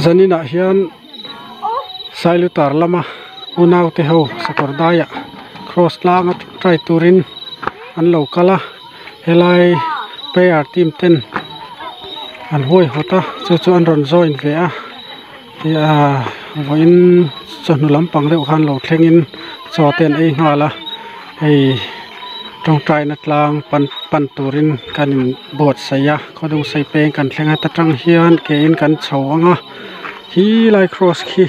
zanina hian Sailutar lama unaute ho SAKAWRDAI KRAWS TLANGAH try turin an lokala helai PR team ten an hoi hota chu an ron join ve a ya voin chonu lampang leuh khan lo thlengin choten ei ngala ei trong trai na tlang pan turin kanin bot saya khodung sai peng kan thlenga ta tang hian ke in kan chhawanga hi lai cross khi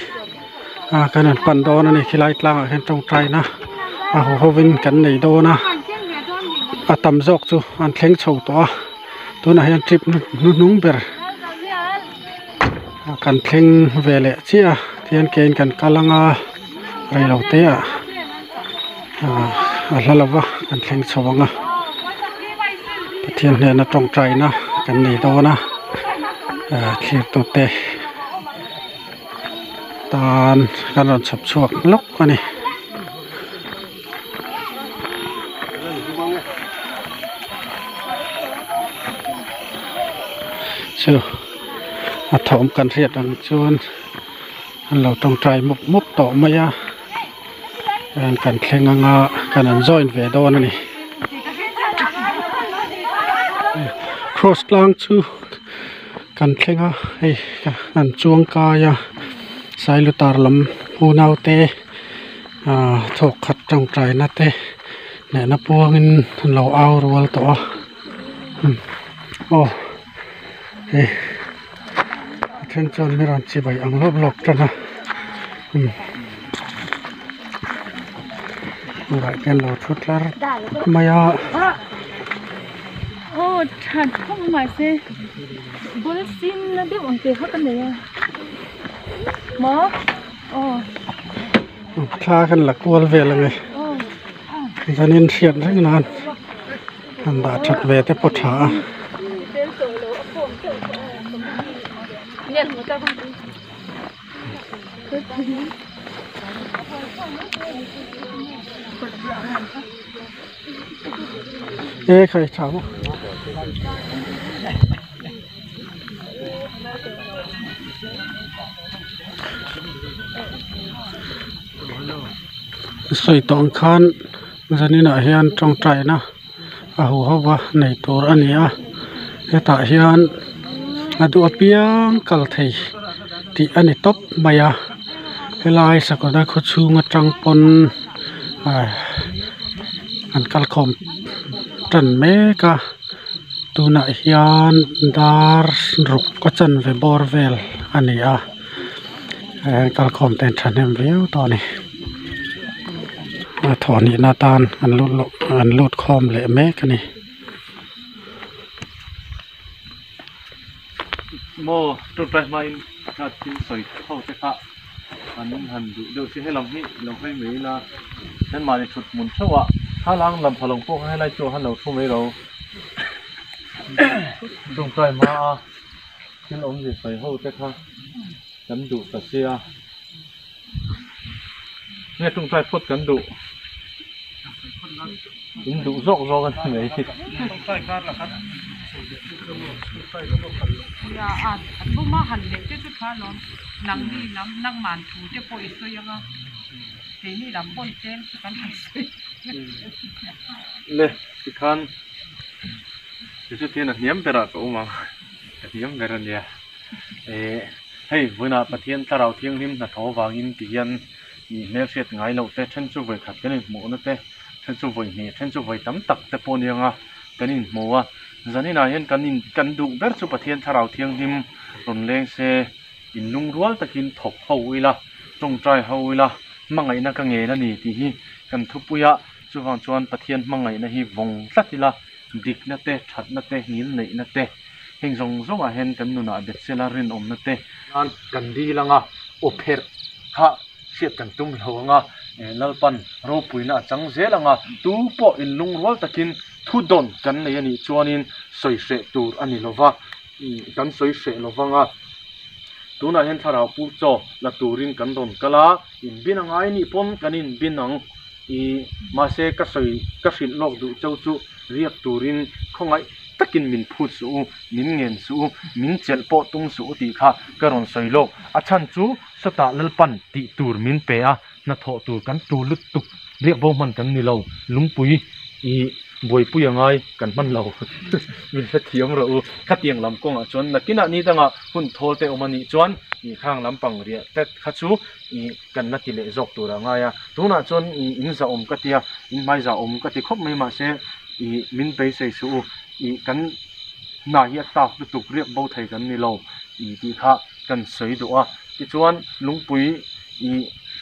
kanan pan don ani khilai tlang hen trong trai na a hovin kan nei do na atam jok chu an thleng chho to tuna hian trip nung ber kan thleng vele chia thian ke in kan kalanga reilo te a lalawa kan thleng chhawanga pathian hne na tong trai na kan nei do na thlir tu te tan kan ron chhap chuak lok ani chu a thom kan riat ang chuan an lo tong trai mup to maya kan thlenganga kan an join ve don ani cross tlang chu kan thlenga hei an chuang kaya Sailutar lam unaute thok khat tong trai na te ne na puangin an lo au rol to hey then chon miran chi bai ang lok tana lại cái lỗ thút lá maya thật không mà xe bố xin nó biết bằng tiền hết cái này mó tha kan là cuốn về là người cho nên hiện rất nan anh đã chặt về tới bột thả ê khởi cháu soi tong khan zani na hian trong trai na a hu hawa nei tur ania heta hian adu apiang kal thei ti ani top maya helai SAKAWRDAI khu chunga tang pon an kal khom tran me ka tuna hian dar ruk ko chan ve bor vel ania kal khom ten thanem veu to ni thoni na tan an lut khom le me ka ni mo tu prai mai na tin soi thau te kha an han du do si he lam hi lo hai me na nan ma ni thut mun chawa ha lang lam phalong po hai lai chu han lo thu me ro tung prai ma tin om ji soi ho te kha kan du ta sia nghe tung prai phot kan du cũng đủ rộng do cái này bố má hành lệ cái chút khá lắm nắng đi lắm nắng màn thủ cho cô ít thôi nhá thế này làm con chém cái hành xí nè cái khăn cái chút tiền là nhiễm về rồi cậu mà nhiễm về rồi nè hey vừa nãy bát thiên THLARAU thiêng lim là thấu vàng in tiền nè phiệt ngay lâu tết chân chú về khát cái này mũ nó tết thân chú vội nhỉ thân chú vội tắm tắc tết pôn yang à cái này mua giờ này này hiện cần đủ bé chú bát thiên THLARAU thiêng lim rồi lên xe in lung ruột ta kinh thọc hậu là trồng trái hậu là mang ngày na cái nghề na nỉ thì hi cần thu bùi à chú hoàng chuan bát thiên mang ngày na hi vòng sắt thì là địch na tết chặt na tết nín nị na tết hình dung giống à hiện cần nụ bệt xe là rin om na tết an cần đi là ngà opher ha siết cần tum hậu ngà lalpan ro pui na chang ze la ngà tu po in lung ruột ta kinh thu don cần này ani chuanin soi se tur ani lova kan soi se lova ngà tu na hiện THLARAU pu cho là turin kan don kala in bin angai ni pom kanin bin ang i ma se ka soi ka fin lok du chau chu riak turin khongai takin min phut su min ngen su min chel po tung su ti kha karon soilok achan chu sata lalpan ti tur min pe a na tho tur kan tu lut tuk riak bo man kan ni lo lungpui i boi puyangai kan man lo min sa thiam ro khatiang lam kong a chon nakina ni tanga hun thol te omani chon i khang lampang ria tet khachu i kan na ti le jok tur anga ya tuna chon i in za om katia in mai za om kati khop mai ma se i min pe sei su i kan na hi ta tuk riak bo thai kan ni lo i ti kha kan sei do a ti chuan lungpui i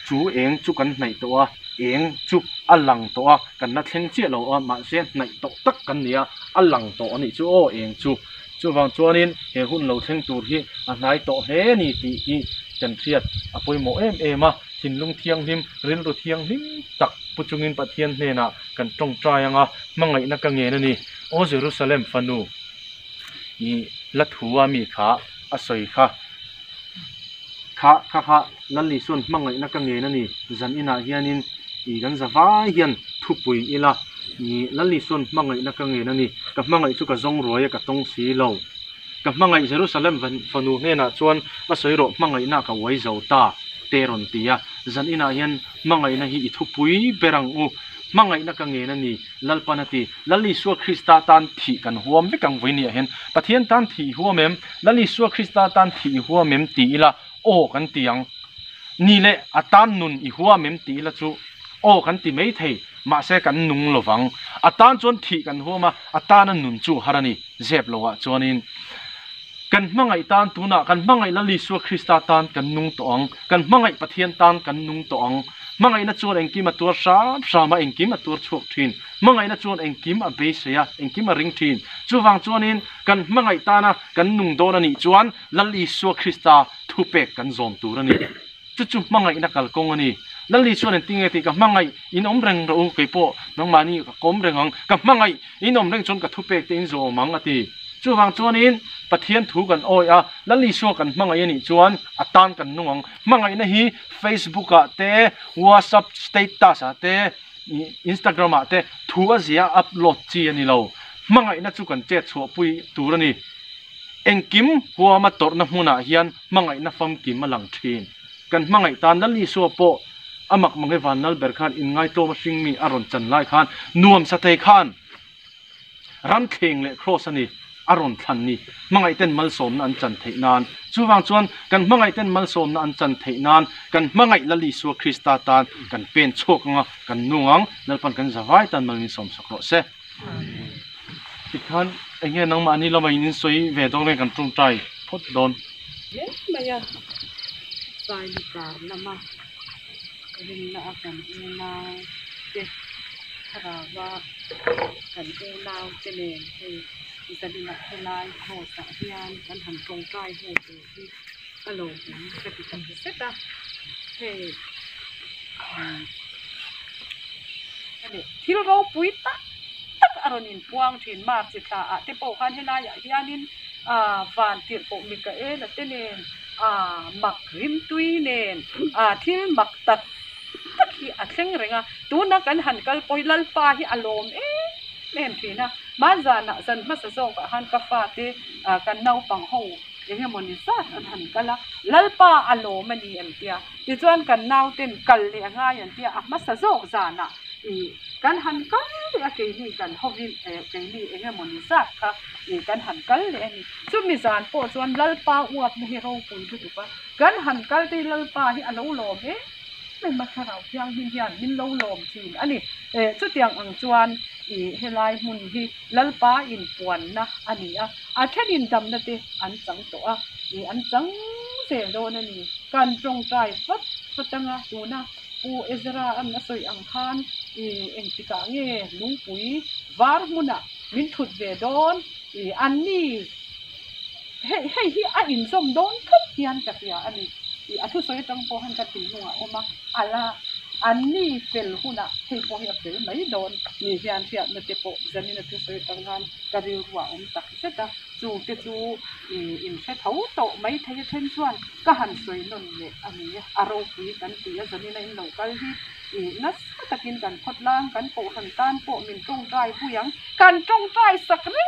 chu eng chu kan nai to a eng chu alang to a kan na thleng che lo a ma se nai to tak kan nia alang to ani chu o eng chu wang chuanin he hun lo thleng tur hi a nai to he ni ti hi kan thiat a poimo em a thin lung thiang him rin ro thiang him tak puchungin pathian hne na kan tong trai anga mangai na ka nge na ni o Jerusalem fanu i lathuwa mi kha asoi kha lalli son mangai na ka nge na ni zan ina hianin i gan zawai hian thupui ila ni lalli son mangai na ka nge na ni ka mangai chu ka zong roya ka tong si lo ka mangai Jerusalem fanu hne na chuan ma soiro mangai na ka wai zo ta teron tia zan ina hian mangai na hi i thupui berang u mangai na ka nge na ni lalpanati lalli suwa Krista tan thi kan huam vekang voini hen pathian tan thi huamem lalli suwa Krista tan thi huamem ti ila o kan tiang ni le atan nun i huamem ti ila chu o kan ti mei thei ma se kan nung lovang atan chon thi kan huama atan nun chu harani zep lowa chonin kan mangai tan tuna kan mangai lalli suwa Krista tan kan nung toang kan mangai pathian tan kan nung toang mangai na chuan engkim atur sama engkim atur chuk thin mangai na chuan engkim a be seya engkim a ring thin chuwang chuanin kan mangai tana kan nung don ani chuan lalli suwa Krista thupek kan zom tur ani chu mangai na kal kong ani lalli chuan en tinge ti ka mangai in om reng ro ke po nang mani ka kom reng ang ka mangai in om reng chon ka thupek te in zo mang ati chuwang chuanin pathian thu kan oi a lalli suwa kan mangai ani chuan atan kan nungang mangai na hi Facebook a te WhatsApp status a te Instagram a te thu a zia upload chi ani lo mangai na chu kan che chho pui tur ani engkim huama tor na hmuna hian mangai na fam kim malang thin kan mangai tan lalli suwa po amak mangai vanal ber khan in ngai to ma hring mi aron chan lai khan nuam sa te khan ram kheng le cross ani aron thlan ni mangai ten mal som na an chan thei nan chuwang chuan kan mangai ten mal som na an chan thei nan kan mangai lalli suwa Krista tan kan pen chok nga kan nuang nalpan kan zawai tan mal ni som sakro se tikhan enge nang ma ani lama in soi ve dong le kan tung trai phot don yes maya Sailutar lama rin na akan una ke KRAWS kan unaute tenen isa din na hilay ho sa hiyan kan hantong kay ho di alo kapitan seta hey ane THLARAU puita tak aronin puang thin mar chita a te po kan hilaya hianin van tir po Mikael tenen mak rim tui nen thil mak tak tak hi atleng renga tuna kan hankal poilal pa hi alom nen thina mazana san masasong ka han ka fa te kan nau pang ho enge monisa an hankala lalpa alom ani em tia ti chuan kan nau ten kal le anga yan tia masasong zana i kan hankal le ke ni kan hovin ke ni enge monisa ka i kan hankal le ani chumi zan po chuan lalpa uap mu hi ro pun tu pa kan hankal te lalpa hi alo lom men ma KRAWS yang hin hian min lo lom thin ani chu tiang ang chuan i helai mun hi lalpa in puan na ani a thenin dam na te an chang to i an chang se do na ni kan trong trai fat fatanga tuna u Ezra an na soi ang khan i engtika nge lungpui war muna min thut ve don i an ni hey hi a in som don khat hian ka tia ani i athu soi tang po han ka tin nuwa oma ala anni fel huna hei po hi fel mai don ni hian fia na te po zani na thu soi tang han ka ri ruwa tak seta chu te chu in se thau to mai thai then chuan ka han soi non le ani aro pi kan ti zani na in lo kal hi nas takin kan photlang kan po han tan po min tong trai puyang kan tong trai sakri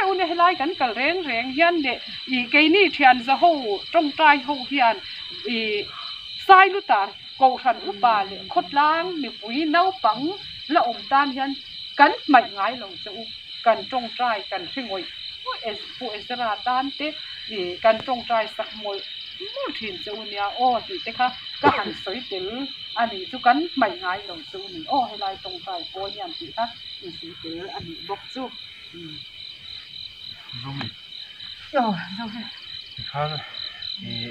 u ne helai kan kal reng hian de I ke ni thian za ho tong trai ho hian I Sailutar ko than u ba le khotlang mi pui nau pang la om tan hian kan mai ngai lo chu kan tong trai kan hringoi pu ezra tan te kan tong trai sak moi mu thin chu nia o ti te kha ka han soi tel ani chu kan mai ngai lo chu ni o helai tong trai ko yan ti kha I si tel ani bok chu zoom rồi khá thì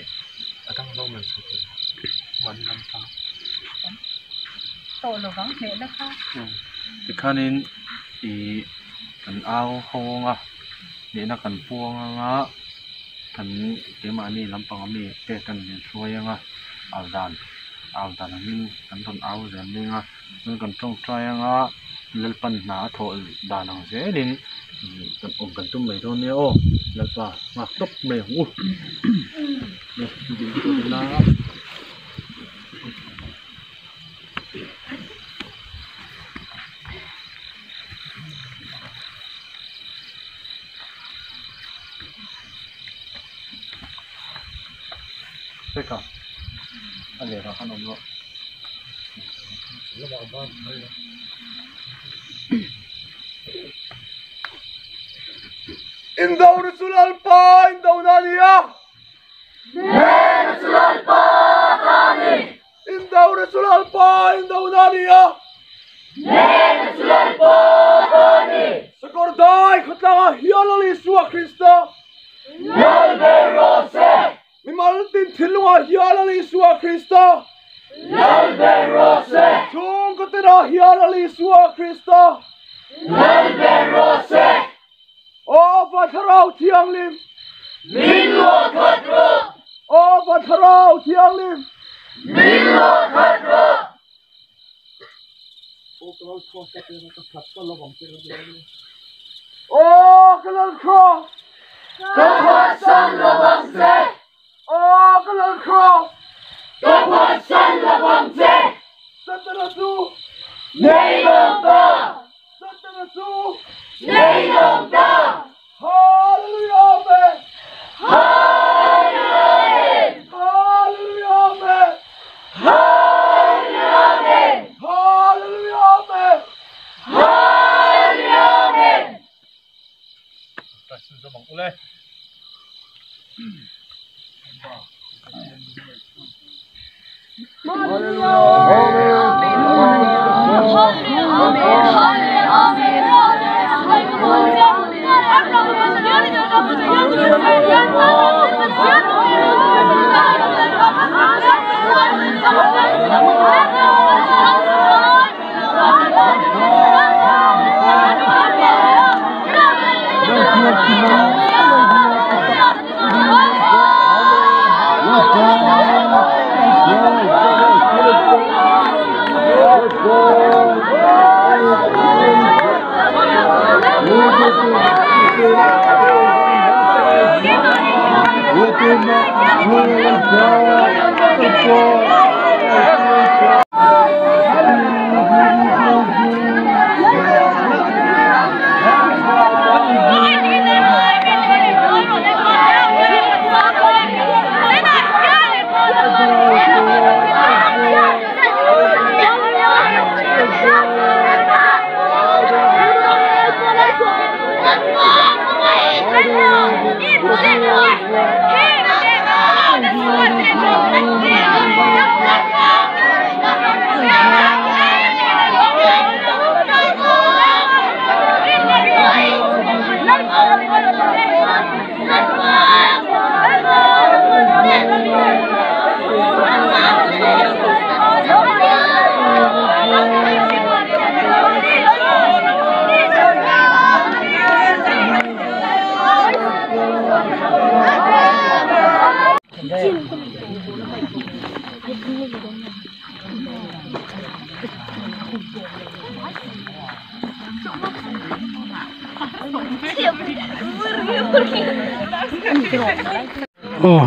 ở trong đâu mình sẽ vẫn làm sao tội là vắng thế đó khác thì khá nên thì cần ao hông à nên là cần buông á cần cái mà này làm bằng này cái cần để xuôi á ao đàn là mình cần thuần ao rồi nên á mình cần trồng trai á lên phần ná thổi đàn hàng dễ đến cần ôm cần tung mấy thôi nhớ lật vào mà tốc mày ui nè đi đi na thế cả anh để vào khăn ôm rồi Indau Rasul Alpa, Indau Nania. Rasul Alpa, Nani. Indau Rasul Alpa, Indau Nania. Rasul Alpa, Nani. SAKAWRDAI, KRAWS, Hialali Suwa Krista. Yalbe Rose. Mimaltin Tilunga, Hialali Suwa Krista. Yalbe Rose. Tung Katira, Hialali Suwa Krista. Yalbe Rose. O THLARAU thiêng lim Min lo thật rơ O THLARAU thiêng lim Min lo thật rơ O cái lần cross Có hoa xanh là bằng dê O cái lần cross Có hoa xanh là bằng dê Sân tân là du Này đồng ta Sân tân là du Này đồng ta Hallelujah, amen. Hallelujah, amen. Hallelujah, amen. Hallelujah, amen. Hallelujah, amen. ta xin cho bằng lên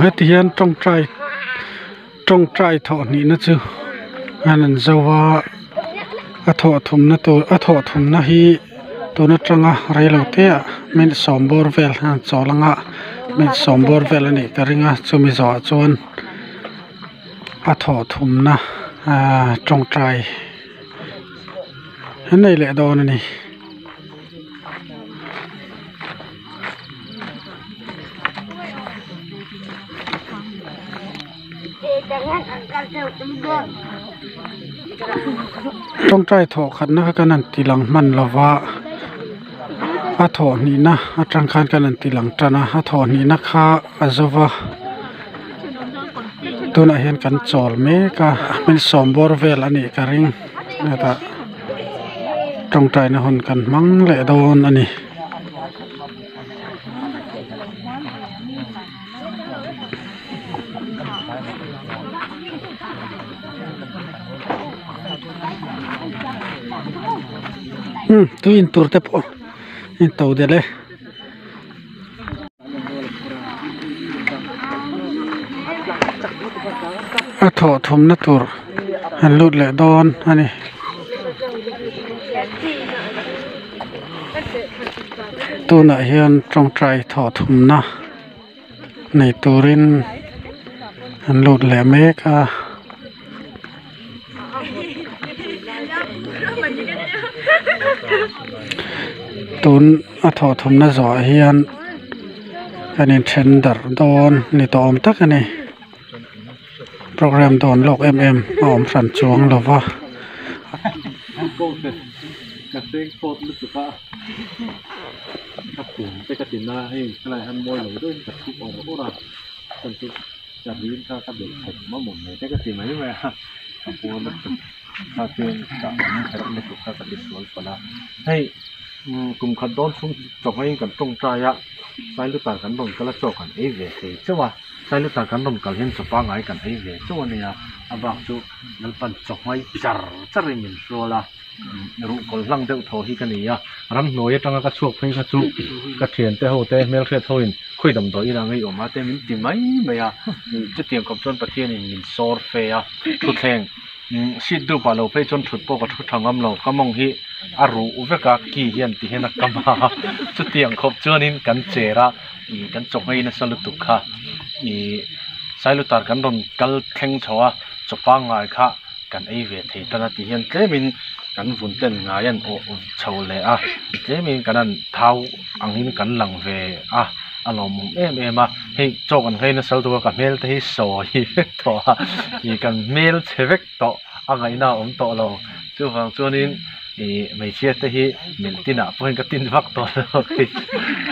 hết hiện trong trai thọ nị nó chứ anh dâu thọ thùng nó hi tuna tranga relo te min sombor vel han cholanga min sombor vel ani karinga chumi zo chuan a tho thumna trong trai nei le don ani trong trai thọ khát na cái nan tilang man lova a thọ ni na a trăng khan cái nan tilang trana a thọ ni na kha azova tu na hian kan chol me ka min sombor vel ani ka ring ta trong trai na hon kan mang le don ani tu in tur te po in tàu de le a tho thum na tur han lut le don ani tu na hian trong trai tho thum na nei turin han lut le me ka tun a tho thum na zo hian kanin tender don ni to om tak ani program don lok om fran chuang lova cái tiếng phốt lúc đó các cụ cái tiền na hay cái này ăn môi rồi đấy các cụ ở đó là cần chút làm gì ta các được thịt máu mồm này cái tiền mấy vậy các cụ nó ta tiền cả những cái nó cũng các cái số phải là hay cùng khăn đón xuống trồng hay cần trồng trai á sai lúc ta cần đồng cái là trồng cần ấy về thì chứ mà sai lúc ta cần đồng cần hiện chụp ba ngày cần ấy về chứ mà này à bảo chú nó cần trồng hay char char mình rồi là rụng còn lăng đeo thổ hi cái này à răng nồi trong cái chuột phơi cái chu cái thiền té hồ té mel khét thôi khui đầm tối là ngay ở mà té mình tìm mấy mày à chứ tiền cầm chân bát thiên mình sor phê à thut thèn xịt đủ bà lô phê chân thut bò cái thut thằng âm lô cái mong hi à rủ với cả kỳ hiện thì hiện là cầm à chứ tiền khop chân nên cắn chè ra cắn chọc hay nó sao được tục ha Sailutar kan ron kal theng chawa chopa ngai kha kan ei ve thei tana ti hian tlemin kan vun ten ngaian o chho le a tlemin kanan thau angin kan lang ve a alom em a hei chok an heina sal to ka mel te hi so hi vek to a hi kan mel chevek to angai na om to lo chu wang chuanin mai chia te hi min tina point ka tin vak to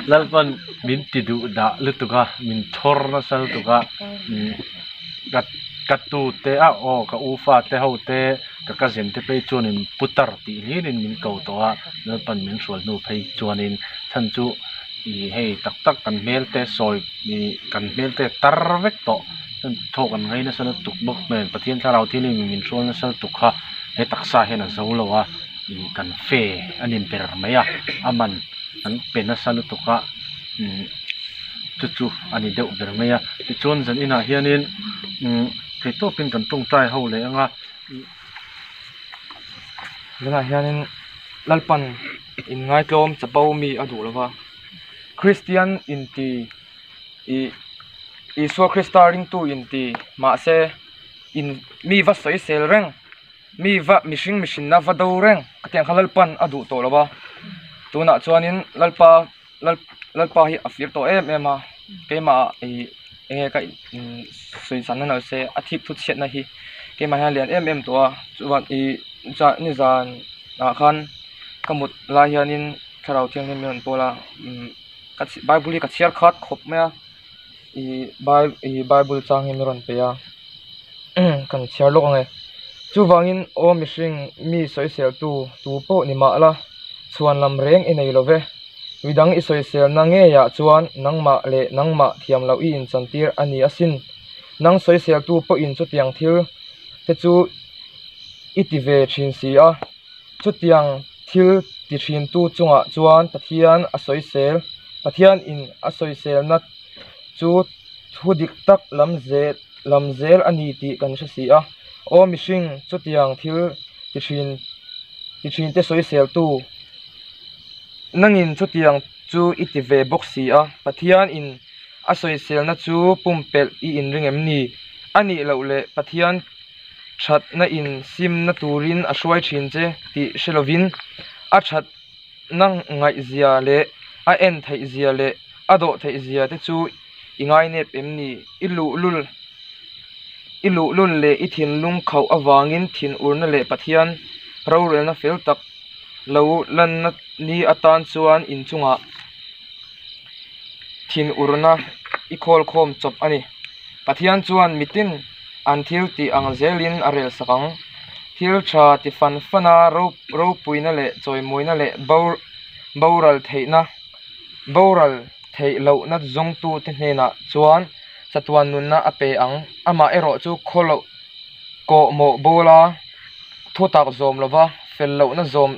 lalpan min ti du da lutuka min thor na sal tuka kat tu te a o ka ufa te ho te ka zen te pe chuanin putar ti hirin min ko to a lalpan min sual nu phei chuanin than chu hei tak tak kan mel te soi kan mel te tar vek to thok an ngai na sal tuk bok men pathian tharau thini min sual na sal tukha he taksa hena zolo a kan fe anin per maya aman an pena salutuka chu ani deuh ber maya ti chon zan ina hianin ke to pin kan tong trai ho le anga lena hianin lalpan in ngai tlom chapau mi adu lawa Christian in ti i so Christaring tu in ti ma se in mi va soi sel reng mi va mishing na va do reng kateng khalalpan adu to lawa tuna chuanin lalpa hi afir to em a keima ka soi san na se athik thu chet na hi keima ha lian em to a chuan cha ni zan a khan kamut la hianin tharau thiang hin men pola ka bible ka chiar khat khop me a bible chang hi meron pe a kan chiar lok nge chu wangin o mishing mi soi sel tu po ni ma la chuan lam reng inei love widang isoi sel na nge ya chuan nangma le nangma thiam lo i in chantir ani asin nang soi sel tu po in chu tiang thil te chu itive thin si a chu tiang thil ti thin tu chunga chuan pathian in a soi sel na chu thudik tak lamzel ani ti kan hre si a o mishing chu tiang thil ti thin te soi sel tu nangin chu tiang chu itive boxi a pathian in asoi sel na chu pumpel I in ringem ni ani lo le pathian that na in sim na turin a hruai thin che ti shelovin a that nang ngai zia le a en thei zia le a do thei zia te chu ingai ne pem ni ilu lul le I thin lung khau awangin thin urna le pathian ro rel na fel tak lo lan na ni atan chuan in chunga thin urna I khol khom chop ani pathian chuan mitin an thil ti ang zelin a rel sakang thil tha ti fan fana ro puina le choi moina le boral thei lo na zong tu te hna chuan chatuan nun na ape ang ama ero chu kholo ko mo bola thotak zom lova fel lo na zom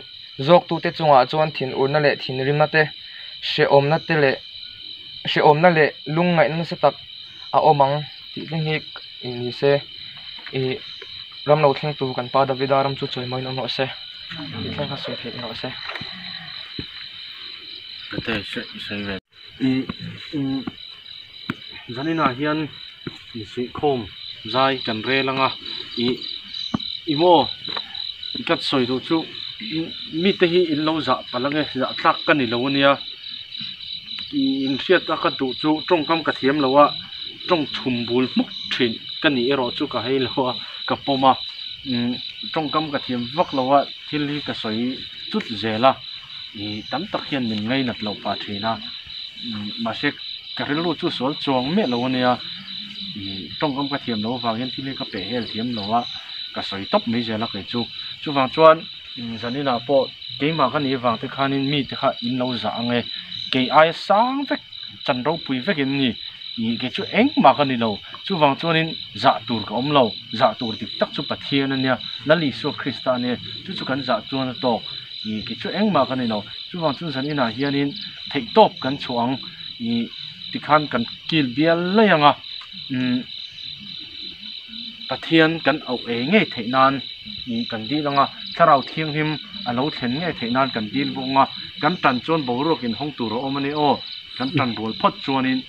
zok tu te chunga chuan thin urna le thin rim na te she om na le lung ngai na se tak a omang ti hik ni se I ram lo thleng tu kan pa Davida ram chu choi mai no se I thleng kha soi the no se kate sei ve zanina hian ni si khom zai kan re langa mo kat soi du chu mi te hi in lo za palange za tlak kan ni lo nia in riat ka du chu tong kam ka thiam lowa tong thum bul muk thin kan ni ero chu ka hei lowa ka poma tong kam ka thiam vak lowa thil hi ka soi chut zela tam tak hian min ngai nat lo pa thina ma se ka relu chu sol chuang me lo nia tong kam ka thiam lo wangin thil ka pe hel thiam lowa ka soi top mai zela kai chu wang chuan zanina po keima kan ni wang te khanin mi te kha in lo za ange ke ai sang vek chan ro pui vek in ni ke chu eng ma kan ni lo chu wang chuanin za tur ka om lo za tur tik tak chu pathian ania lali so kristane chu kan za chuan to ke chu eng ma kan ni lo chu wang chu zanina hianin thei top kan chuang tikhan kan kil bial layanga pathian kan au nge theinan kan di langa tharau thiang him alo thlen nge theinan kan dil bunga kan tan chon borokin hong tur omani o kan tan bol phot chuanin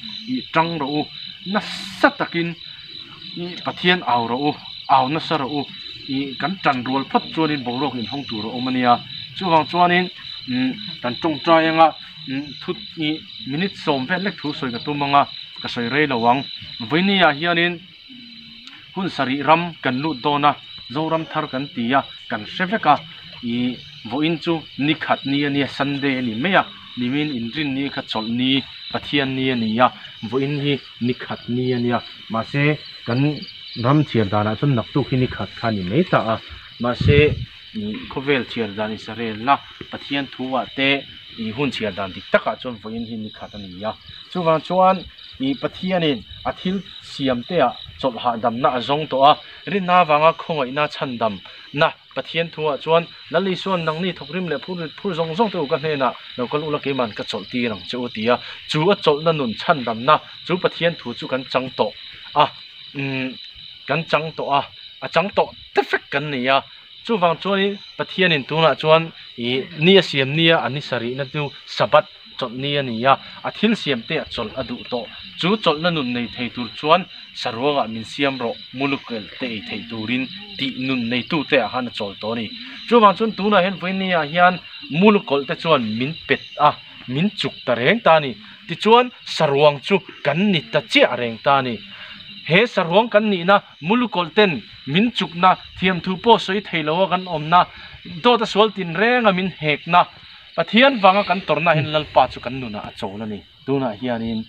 tang ro na satakin pathian au ro au na sa ro kan tan rol phot chuanin borokin hong tur omania chuwang chuanin kan tong trayanga thut ni minute som ve lek thu soi ka tumanga ka soi rei lawang voinia hianin hun sari ram kan lu dona zoram thar kan tia kan seveka voin chu nikhat ni ania sunday ni meya nimin inrin ni kha chol ni pathian ni ania voin hi nikhat ni ania ma se kan ram thiar dana chun nak tu hi nikhat khani nei ta a ma se khovel thiar dani sarel na pathian thuwa te hun thiar dan dik taka chon voin hi nikhat ani ya chuwang chuan pathianin athil siam te a chol ha dam na zong to a rin na wanga khongai na chandam na pathian thuwa chuan lali suan nang ni thokrim le phur zong zong te ka hne na lokal ula ke man ka chol ti rang chu tia chu a chol na nun chandam na chu pathian thu chu kan chang to kan chang to a chang to te fek kan ni ya chu wang chuan pathianin tuna chuan ni a siam nia ani sari na tu sabat chol ni ania athil siam te chol adu to chu chol na nun nei thei tur chuan sarwanga min siam ro mulukel te thei turin ti nun nei tu te han chol to ni chu wang chun tuna hen voinia hian mulukol te chuan min pet min chuk ta reng ta ni ti chuan sarwang chu kan ni ta che reng ta ni he sarwang kan ni na mulukol ten min chuk na thiam thu po soi theilo kan om na do ta sol tin renga min hek na pathian wanga kan torna hin lalpa chu kan nuna a chawna ni tuna hianin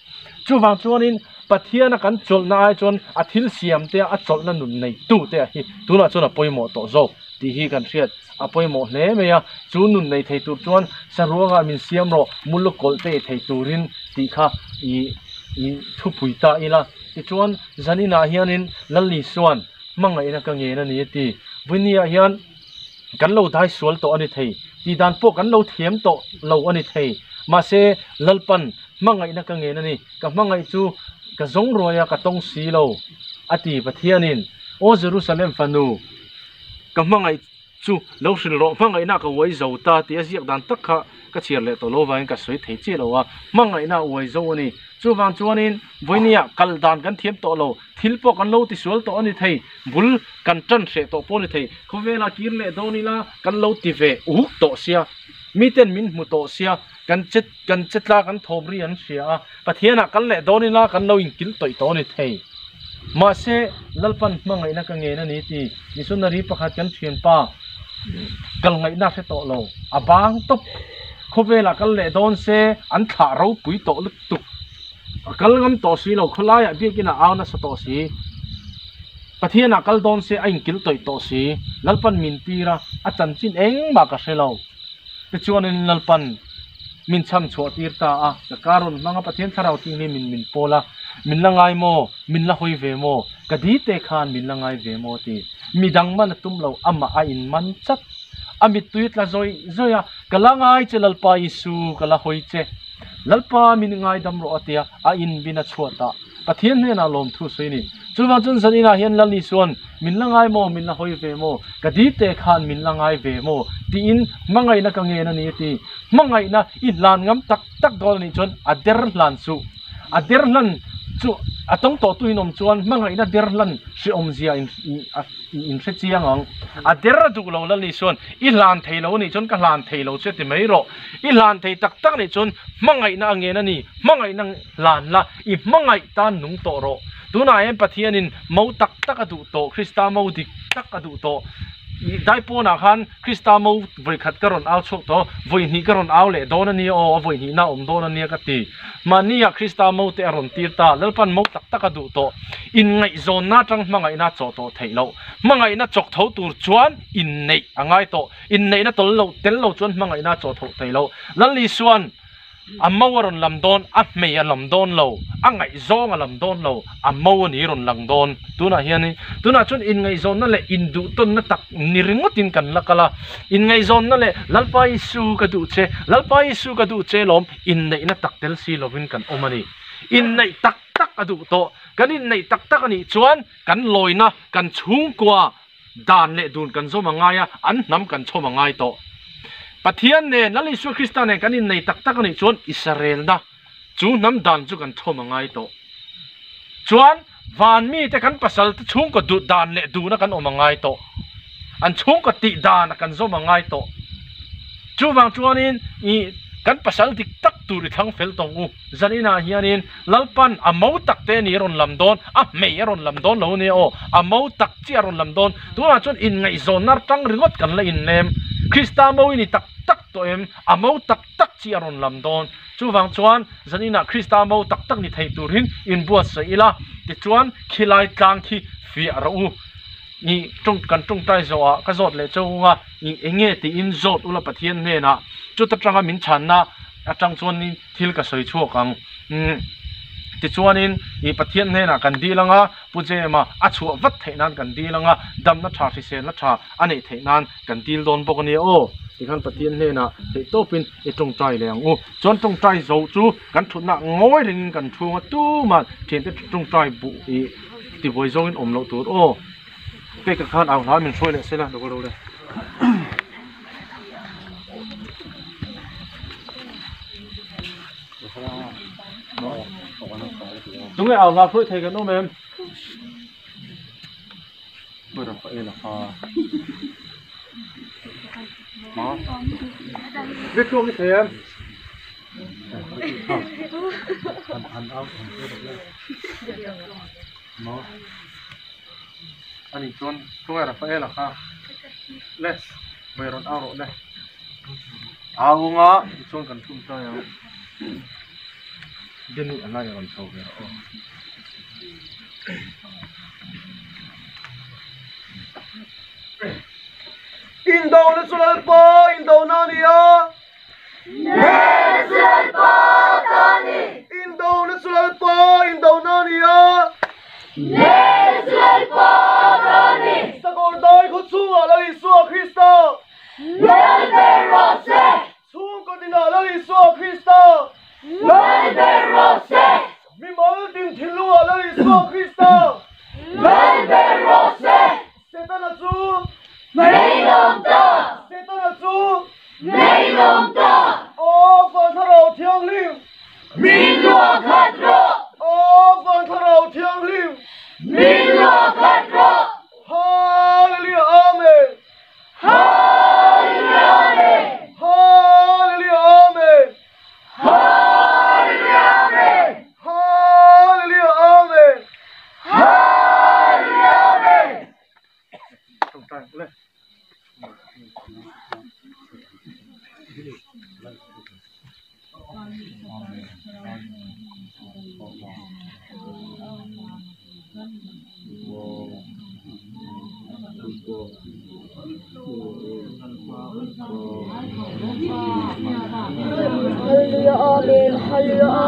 chu wang chuanin pathian kan cholna ai chon athil siam te a cholna nun nei tu te hi tuna chona poimo to zo ti hi kan riat a poimo hle meya chu nun nei thei tur chuan sarwanga min siam ro mulukol te thei turin ti kha thu puita ila ti chuan zanina hianin lalli suan mangai na ka nge na ni ti bunia hian kan lo dai sual to ani thei ti dan po kan lo thiam to lo ani thei ma se lalpan mangai na ka nge na ni ka mangai chu ka zong roya ka tong si lo ati pathianin o Jerusalem fanu ka mangai chu lo hril ro mangai na ka wai zo ta ti aziak dan tak kha ka chiar le to lo wain ka soi thei che lo wa mangai na wai zo ani chu wang chuanin voinia kal dan kan thiam to lo thil po kan lo ti sual to ani thei bul kan tan hre to po ni thei khovela kir le do ni la kan lo ti ve u to sia mi ten min mu to sia kan chet la kan thom ri an sia pathiana kan le do ni la kan lo in kil toi to ni thei ma se lalpan mangai na ka nge na ni ti ni sunari pakhat kan thian pa kal ngai na se to lo abang top khovela kal le don se an THLARAU pui to luk tuk kal ngam to si lo khulai a biakina auna sa to si pathiana kal don se ain kil toi to si lalpan min pira a chan chin eng ma ka selo te chuanin lalpan min cham chho tirta a ka karun manga pathian THLARAU ting ni min pola min langai mo min la hoi ve mo ka di te khan min langai ve mo ti midang man tum lo ama a in man chat amit tuit la zoya kalangai che lalpa isu kala hoi che lalpa min ngai dam ro atia a in bina chhuata pathian ne na lom thu soini chuwa chun sanina hian lali suan min langai mo min la hoi ve mo ka di te khan min langai ve mo ti in mangai na ka nge na ni ti mangai na in lan ngam tak tak dol ni chon ader lan su ader lan chu atong to tuinom chuan mangai na der lan si omzia in se chiang ang a der du lo lan ni chuan i lan theilo ni chuan ka lan theilo che ti mai ro i lan thei tak tak ni chuan mangai na ange na ni mangai nang lan la i mangai tan nung to ro tuna em pathianin mo tak tak adu to krista mo dik tak adu to dai po na khan krista mo voi khat karon au chok to voi ni karon au le don ani o voi ni na don ani ka ti mania krista mo te aron tirta lalpan mo tak tak adu to in ngai zon na tang mangai na cho to theilo mangai na chok tho tur chuan in nei angai to in nei na tol lo tel lo chuan mangai na cho tho theilo lali suan amawaron lamdon at may lamdon lo angai zong lamdon lo amaw ni ron langdon tuna hiani tuna chun in ngai zon na le indu ton na tak niringotin kan lakala in ngai zon na le lalpai su ka du che lom in nei na taktel si lovin kan omani in nei tak tak adu to kanin nei tak tak ani chuan kan loina kan chung kwa dan le dun kan zo mangaya an nam kan cho mangai to pathian ne lali su krista ne kanin nei tak tak ani chuan Israel na chu nam dan chu kan cho mangai to chuan van mi te kan pasal te chung ko du dan le du na kan omangai to an chung ko ti dan kan zo mangai to chu wang chuanin i kan pasal dik tak turi thang fel tong u zanina hianin lalpan amau tak te ni ron lamdon a mei ron lamdon lo ne o amau tak chi ron lamdon tuna chon in ngai zon nar tang ringot kan la in nem krista mo ni tak tak to em amau tak tak chi ron lamdon chu wang chuan zanina krista mo tak tak ni thei turin in buat sa ila ti chuan khilai tlang khi fi ro u ni trong kan trong tai zo a ka zot le chunga ni enge ti in zot ula pathian ne na chu ta tanga min chan na atang chuan ni thil ka soi chu kang ti chuanin i pathian ne na kan di langa puje ma a chu vat theinan kan di langa dam na tha si se na tha ani theinan kan dil don bok ni o ti khan pathian ne na te topin e trong tai leng u chon trong tai zo chu kan thuna ngoi ring kan thunga tu ma chen te trong tai bu i ti voi zo in om lo tur o pe ka khan aw la min soi le se la do lo le đúng rồi, là phơi thầy cái nó mềm. Bây giờ phải là đó. Biết chuông cái thầy em. Nó. Anh đi chuông là phải là kha. Let's. Bây giờ ao rồi đây. Ao ngó, chuông cần thun cho nhau. Din ni anay on so pero Indo na sulal po, Indo na niya. Ne sulal po tani. Indo na sulal po, Indo na niya. Ne sulal po tani. SAKAWRDAI ko sunga la Isu Kristo. Lel berose. Sung ko dinala Isu Kristo. Lel berose. Mi mal din thilu ala Isu Kristo. Lel berose. Setana su. May long Hallelujah,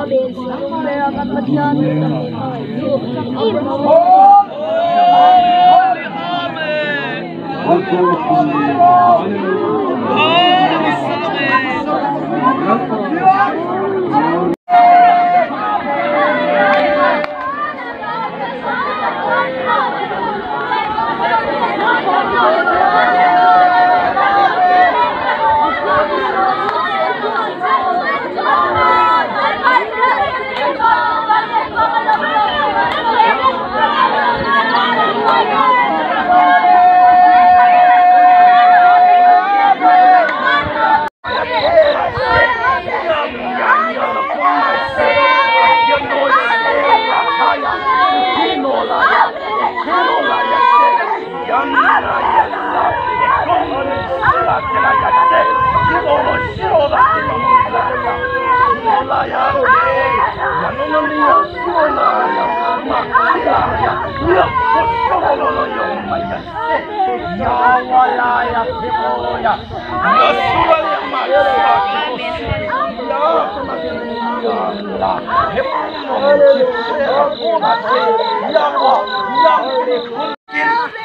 amen. Sumaya kapatyan ng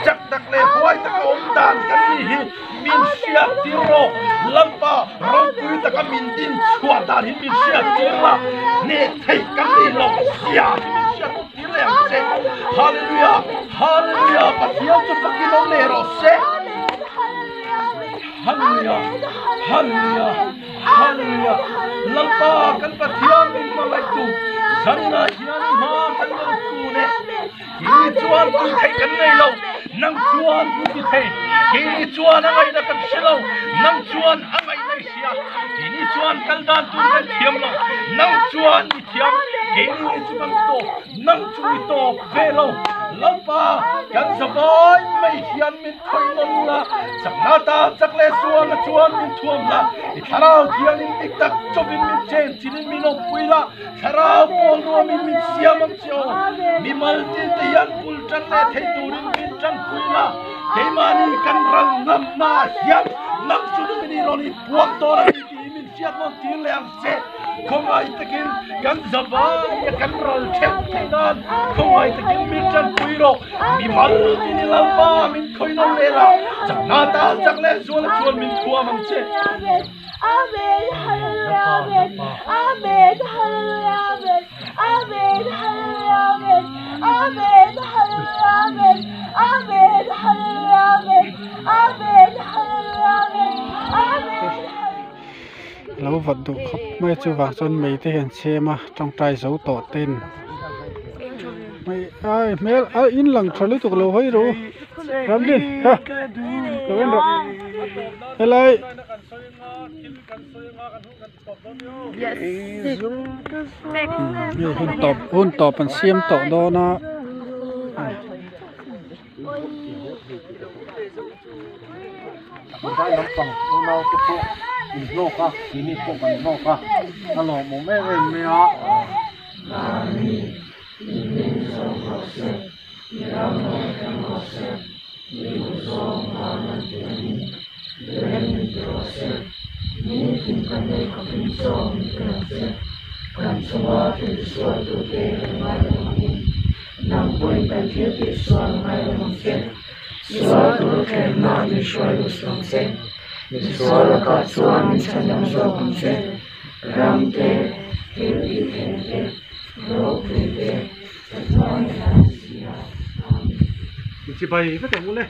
chắc đặc lệ quay ta ôm đàn cái gì min sia tiro lampa rong quy ta cái min tin chua đàn hin min sia tiro nè thấy cái gì lòng sia min sia tiro em se hallelujah hallelujah pathiam cho pakin ông nè rồi se hallelujah hallelujah hallelujah lampa kan pathiam min malai tu sanna hian ma kan tu ne ki chuan tu thei kan nei lo nang chuan tu ti thei ki chuan angai na kan selo nang chuan angai nei sia ki ni chuan kal dan tu kan thiam lo nang chuan ni thiam ki ni chu kan to nang chu ni to ve lo lampa kan sabai mai hian min khoi non la sakna ta chakle chuan na chuan min thuam la i tharau thiang in tik tak chopin min chen chinin min op puila tharau pol no min siam am chio mi mal ti tian kul chan le thei turin min chan puila thei mani kan ral nam na hiam nam chu ni roni puak to la ti min siam mon ti le am se không ai takin kan zaba ya kan ral chet dan không ai takin min chan puiro mi mal ti ni la ba min khoi no le la chakna ta chakle chuan chuan min thuam am che Amen, hallelujah, amen, hallelujah, amen, hallelujah, amen, hallelujah, amen, hallelujah, amen, hallelujah, amen. Lâu vật đủ khóc mấy chú vàng chân mấy thế hiện xe mà trong trai dấu tỏ tên mày ai mẹ ai in lặng cho lấy tục lâu hơi rồi làm đi ha lâu em rồi thế lại hôn tọp bằng xiêm tọ đó na Loka, ini bukan loka. Kalau mau main mea. Suara kasuan sanjang sokong se ramte hilite rokrite Chị bày với cái mũ lên.